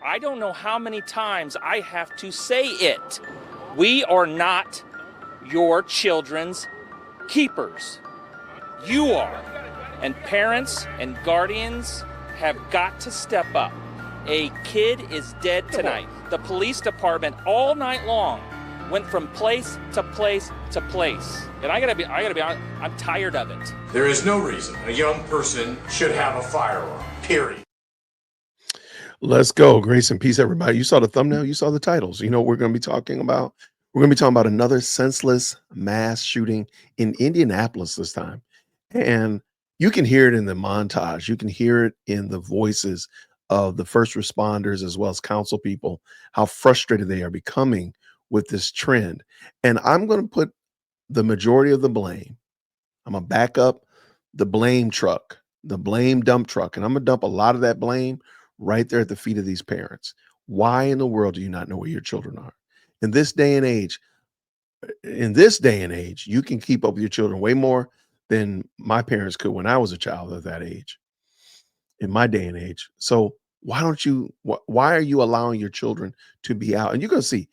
I don't know how many times I have to say it. We are not your children's keepers. You are. And parents and guardians have got to step up. A kid is dead tonight. The police department all night long went from place to place to place. And I gotta be honest, I'm tired of it. There is no reason a young person should have a firearm, period. Let's go. Grace and peace, everybody. You saw the thumbnail, you saw the titles. You know what we're going to be talking about? We're going to be talking about another senseless mass shooting in Indianapolis this time. And you can hear it in the montage. You can hear it in the voices of the first responders as well as council people, how frustrated they are becoming with this trend. And I'm going to put the majority of the blame. I'm going to back up the blame truck, the blame dump truck, and I'm going to dump a lot of that blame right there at the feet of these parents. Why in the world do you not know where your children are? In this day and age, you can keep up with your children way more than my parents could when I was a child of that age, in my day and age. So why are you allowing your children to be out? And you're going to see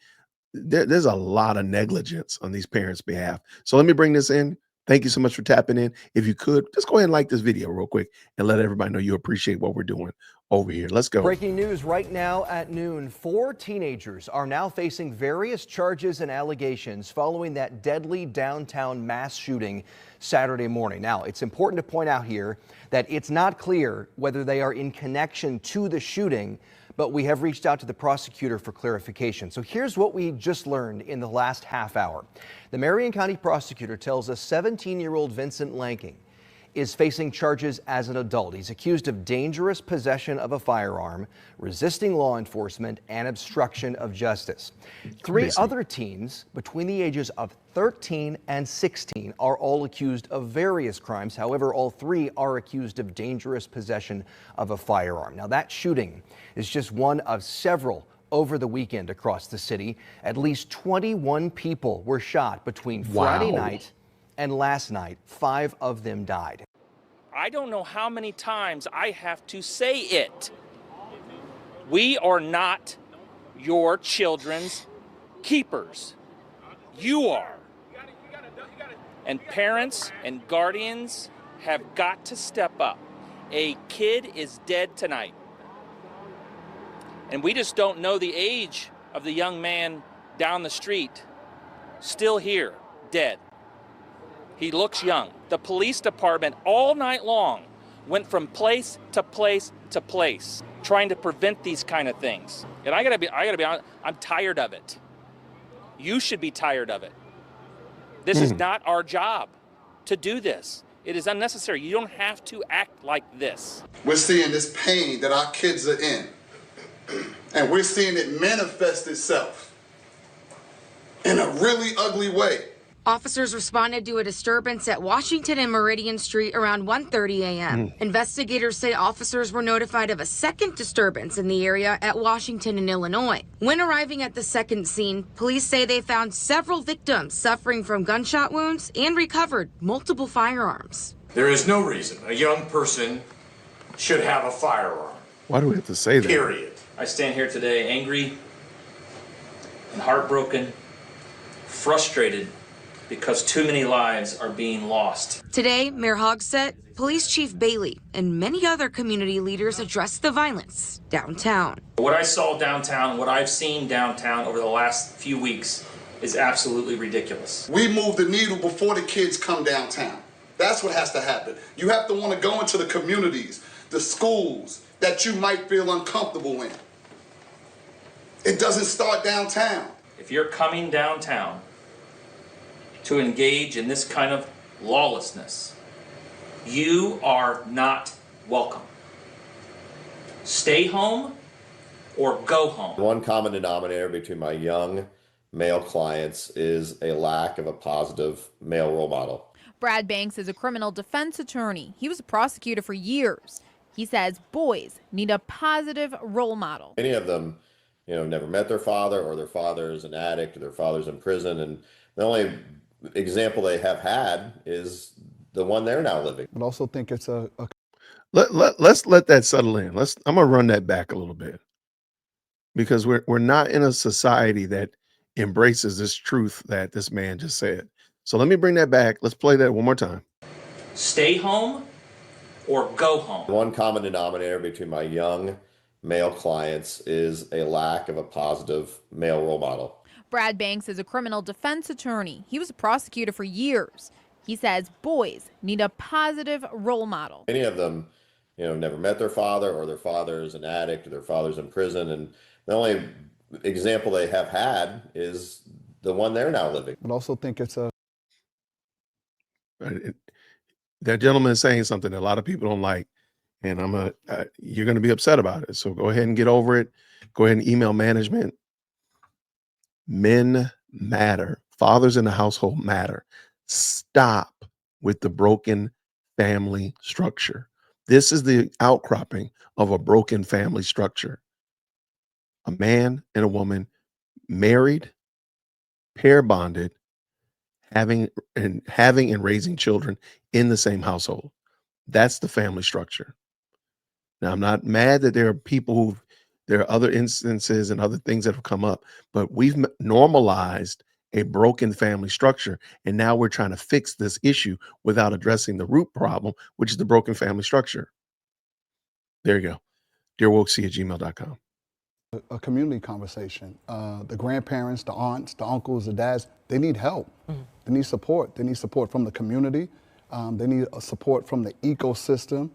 there's a lot of negligence on these parents' behalf. So let me bring this in. Thank you so much for tapping in. If you could, just go ahead and like this video real quick and let everybody know you appreciate what we're doing over here. Let's go. Breaking news right now at noon. 4 teenagers are now facing various charges and allegations following that deadly downtown mass shooting Saturday morning. Now, it's important to point out here that it's not clear whether they are in connection to the shooting, but we have reached out to the prosecutor for clarification. So here's what we just learned in the last half hour. The Marion County prosecutor tells us 17-year-old Vincent Lanking is facing charges as an adult. He's accused of dangerous possession of a firearm, resisting law enforcement, and obstruction of justice. 3 other teens between the ages of 13 and 16 are all accused of various crimes. However, all 3 are accused of dangerous possession of a firearm. Now, that shooting is just one of several over the weekend across the city. At least 21 people were shot between Friday night and last night. 5 of them died. I don't know how many times I have to say it. We are not your children's keepers. You are. And parents and guardians have got to step up. A kid is dead tonight. And we just don't know the age of the young man down the street, still here, dead. He looks young. The police department all night long went from place to place to place, trying to prevent these kind of things. And I gotta be honest, I'm tired of it. You should be tired of it. This is not our job to do this. It is unnecessary. You don't have to act like this. We're seeing this pain that our kids are in, and we're seeing it manifest itself in a really ugly way. Officers responded to a disturbance at Washington and Meridian Street around 1:30 a.m. Investigators say officers were notified of a second disturbance in the area at Washington and Illinois. When arriving at the second scene, police say they found several victims suffering from gunshot wounds and recovered multiple firearms. There is no reason a young person should have a firearm. Why do we have to say that? Period. I stand here today angry and heartbroken, frustrated, because too many lives are being lost. Today, Mayor Hogsett, Police Chief Bailey, and many other community leaders addressed the violence downtown. What I saw downtown, what I've seen downtown over the last few weeks is absolutely ridiculous. We move the needle before the kids come downtown. That's what has to happen. You have to want to go into the communities, the schools that you might feel uncomfortable in. It doesn't start downtown. If you're coming downtown to engage in this kind of lawlessness, you are not welcome. Stay home or go home. One common denominator between my young male clients is a lack of a positive male role model. Brad Banks is a criminal defense attorney. He was a prosecutor for years. He says boys need a positive role model. Many of them, never met their father, or their father is an addict, or their father's in prison, and the only example they have had is the one they're now living. I also think it's let's let that settle in. I'm gonna run that back a little bit. because we're not in a society that embraces this truth that this man just said. So let me bring that back. Let's play that one more time. Stay home or go home. One common denominator between my young male clients is a lack of a positive male role model. Brad Banks is a criminal defense attorney. He was a prosecutor for years. He says boys need a positive role model. Many of them, never met their father, or their father is an addict, or their father's in prison, and the only example they have had is the one they're now living. But also think it's a... That gentleman is saying something that a lot of people don't like, and you're going to be upset about it. So go ahead and get over it. Go ahead and email management. Men matter. Fathers in the household matter. Stop with the broken family structure. This is the outcropping of a broken family structure. A man and a woman married, pair bonded, having and raising children in the same household. That's the family structure. Now, I'm not mad that there are other instances and other things that have come up, but we've normalized a broken family structure. And now we're trying to fix this issue without addressing the root problem, which is the broken family structure. There you go. DearWokeC@gmail.com. A community conversation. The grandparents, the aunts, the uncles, the dads, they need help. They need support. They need support from the community. They need support from the ecosystem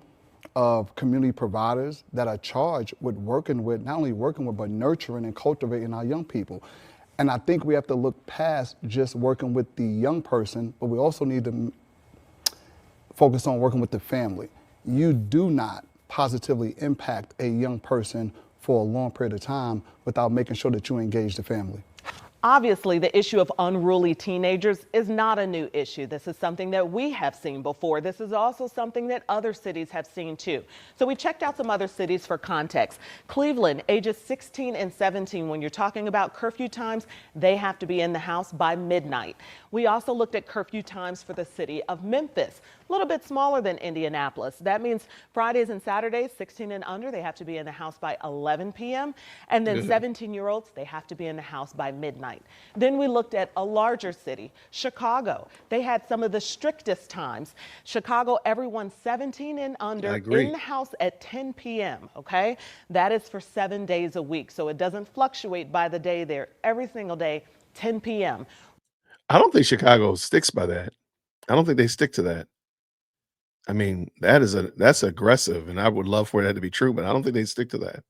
of community providers that are charged with not only working with, but nurturing and cultivating our young people. And I think we have to look past just working with the young person, but we also need to focus on working with the family. You do not positively impact a young person for a long period of time without making sure that you engage the family. Obviously, the issue of unruly teenagers is not a new issue. This is something that we have seen before. This is also something that other cities have seen too. So we checked out some other cities for context. Cleveland, ages 16 and 17, when you're talking about curfew times, they have to be in the house by midnight. We also looked at curfew times for the city of Memphis, a little bit smaller than Indianapolis. That means Fridays and Saturdays, 16 and under, they have to be in the house by 11 p.m. And then 17-year-olds, they have to be in the house by midnight. Then we looked at a larger city, Chicago. They had some of the strictest times. Chicago, everyone 17 and under in the house at 10 p.m., okay? That is for 7 days a week. So it doesn't fluctuate by the day there. Every single day, 10 p.m. I don't think Chicago sticks by that. I don't think they stick to that. I mean, that's aggressive, and I would love for that to be true, but I don't think they stick to that.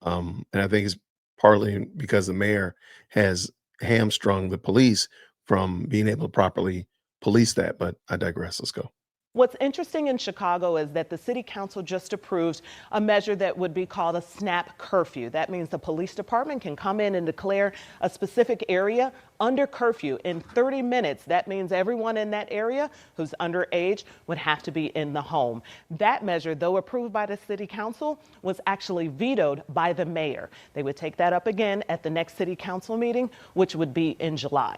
And I think it's partly because the mayor has hamstrung the police from being able to properly police that, but I digress. Let's go. What's interesting in Chicago is that the city council just approved a measure that would be called a snap curfew. That means the police department can come in and declare a specific area under curfew in 30 minutes. That means everyone in that area who's underage would have to be in the home. That measure, though approved by the city council, was actually vetoed by the mayor. They would take that up again at the next city council meeting, which would be in July.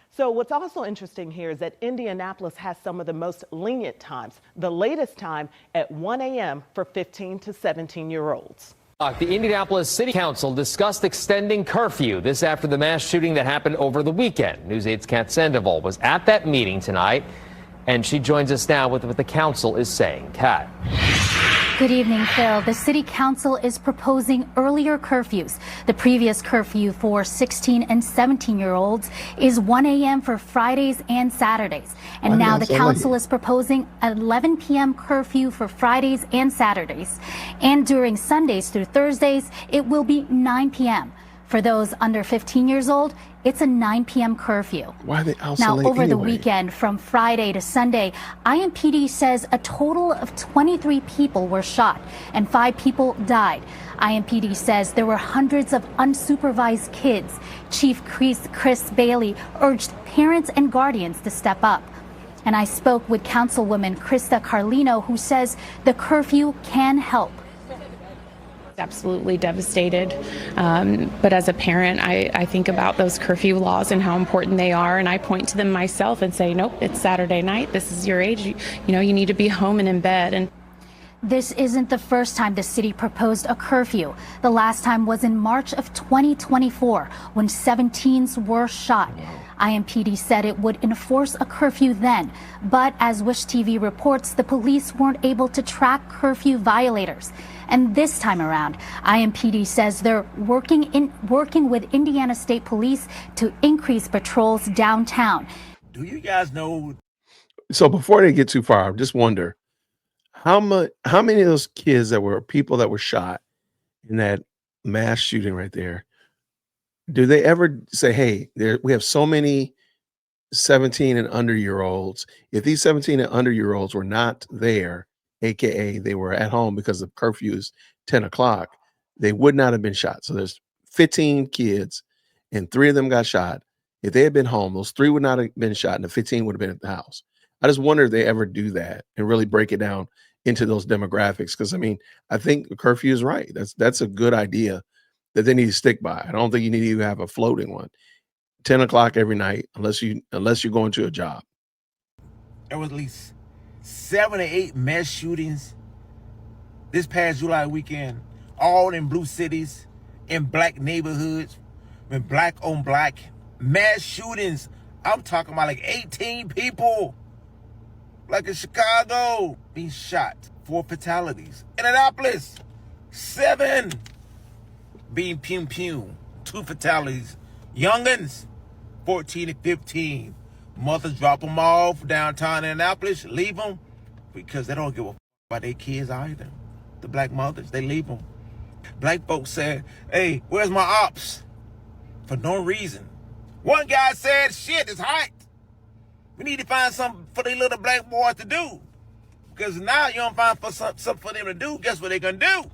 So what's also interesting here is that Indianapolis has some of the most lenient times. The latest time at 1 a.m. for 15 to 17-year-olds. The Indianapolis City Council discussed extending curfew. This after the mass shooting that happened over the weekend. News 8's Kat Sandoval was at that meeting tonight, and she joins us now with what the council is saying. Kat. Good evening, Phil. The City Council is proposing earlier curfews. The previous curfew for 16 and 17-year-olds is 1 a.m. for Fridays and Saturdays. And now the council is proposing an 11 p.m. curfew for Fridays and Saturdays. And during Sundays through Thursdays, it will be 9 p.m. For those under 15 years old, it's a 9 p.m. curfew. Why are they out so Now, late over the anyway? weekend, from Friday to Sunday, IMPD says a total of 23 people were shot and 5 people died. IMPD says there were hundreds of unsupervised kids. Chief Chris Bailey urged parents and guardians to step up. And I spoke with Councilwoman Krista Carlino, who says the curfew can help. Absolutely devastated. But as a parent, I think about those curfew laws and how important they are. And I point to them myself and say, nope, it's Saturday night. This is your age. You know, you need to be home and in bed. And This isn't the first time the city proposed a curfew. The last time was in March of 2024 when 17s were shot. IMPD said it would enforce a curfew then, but as Wish TV reports, the police weren't able to track curfew violators. And this time around, IMPD says they're working with Indiana State Police to increase patrols downtown. Do you guys know? So before they get too far, I just wonder how many of those kids that were people that were shot in that mass shooting right there, do they ever say, hey, we have so many 17 and under year olds. If these 17 and under year olds were not there, AKA they were at home because the curfew is 10 o'clock, they would not have been shot. So there's 15 kids and 3 of them got shot. If they had been home, those 3 would not have been shot and the 15 would have been at the house. I just wonder if they ever do that and really break it down into those demographics. Cause I mean, I think the curfew is right. That's a good idea that they need to stick by. I don't think you need to even have a floating one. 10 o'clock every night, unless you're going to a job. There was at least 7 or 8 mass shootings this past July weekend, all in blue cities, in black neighborhoods, with black on black mass shootings. I'm talking about like 18 people, like in Chicago, being shot. 4 fatalities. Indianapolis, 7 being pew. 2 fatalities. Youngins, 14 and 15. Mothers drop them off downtown Indianapolis, leave them because they don't give a fuck about their kids either. The black mothers, they leave them. Black folks said, hey, where's my ops? For no reason. One guy said, shit, it's hot. We need to find something for these little black boys to do. Because now you don't find something for them to do, guess what they're going to do?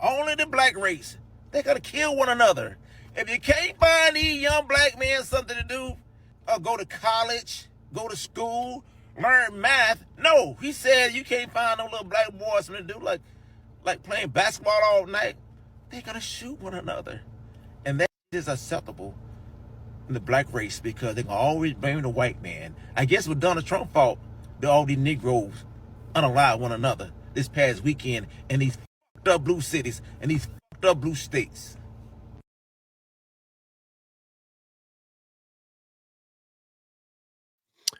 Only the black race. They're going to kill one another. If you can't find these young black men something to do, go to college, go to school, learn math. No, he said you can't find no little black boys something to do, like playing basketball all night. They're going to shoot one another. And that is acceptable in the black race because they can always blame the white man. I guess with Donald Trump fault, all these Negroes unalive one another this past weekend in these fucked up blue cities and these fucked up blue states.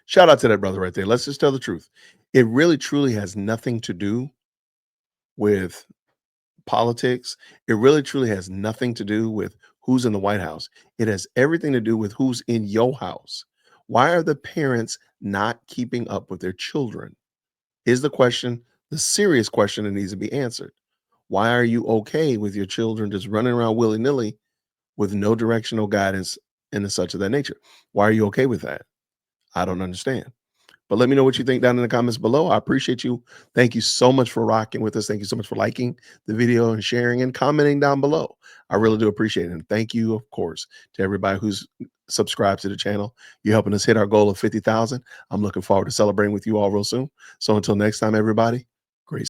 Shout out to that brother right there. Let's just tell the truth. It really truly has nothing to do with politics. It really truly has nothing to do with who's in the White House. It has everything to do with who's in your house. Why are the parents not keeping up with their children? Is the question, the serious question that needs to be answered. Why are you okay with your children just running around willy-nilly with no directional guidance and such of that nature? Why are you okay with that? I don't understand. But let me know what you think down in the comments below. I appreciate you. Thank you so much for rocking with us. Thank you so much for liking the video and sharing and commenting down below. I really do appreciate it. And thank you, of course, to everybody who's subscribed to the channel. You're helping us hit our goal of 50,000. I'm looking forward to celebrating with you all real soon. So until next time, everybody, grace.